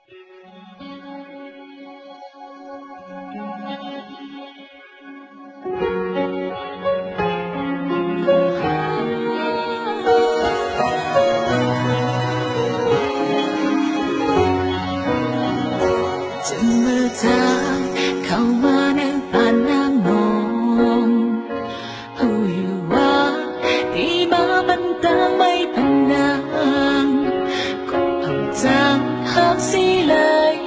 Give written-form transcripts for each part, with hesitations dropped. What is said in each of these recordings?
จึงเมื่อเธอเข้ามาในป่านนางนองผู้อยู่ว่าดีมาบันตางไม่เป็นนางก็ผ่องจางหักสิเลย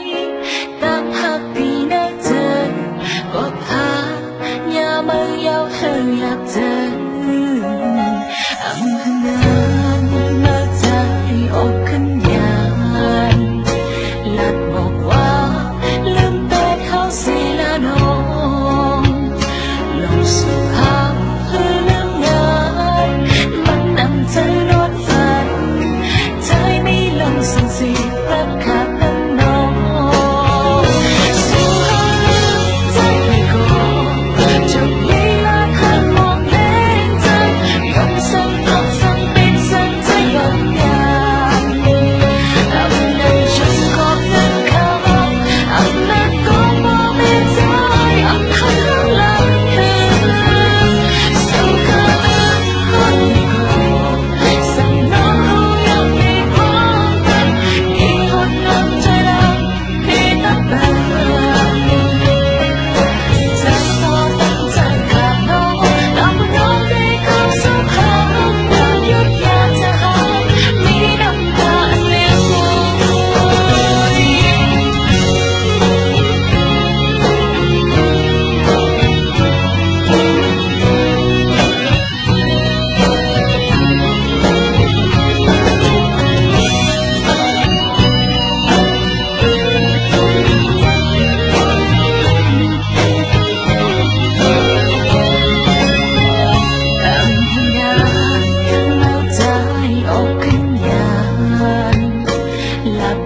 ตามหักดีนะเธอก็พาอย่ามาเยาเธออยากเจออำพนางมาใจอกขึ้นยานหลัดบอกว่าลืมแต่เขาสิละน้องลงสู่หาเพื่อลืมงานมันนำเธอนอนฝันใจไม่ลงสั่งสิรักขาดนั้นน้องสู่หาลืมใจไม่โกจบลีลาข้างมองเล่นใจยอมสั่งต้องสั่งปิดสั่งใจยอมยามอำนาจฉันก็นั้นเขาอำนาจก็มองไม่ใจอำนาจข้างหลังเธอสู่หาลืมคนไม่โกสั่งน้องรู้ยังไม่พร้อมกันอีกคนน้ำใจรักพี่นับแบบจะสอบตั้งใจขาดน้องตามน้องได้เข้าสู่หาเดินหยุดอยากจะหามีน้ำตาอันเลี้ยงไว้ อำพนางแล้วใจอกขึ้นยานหลับ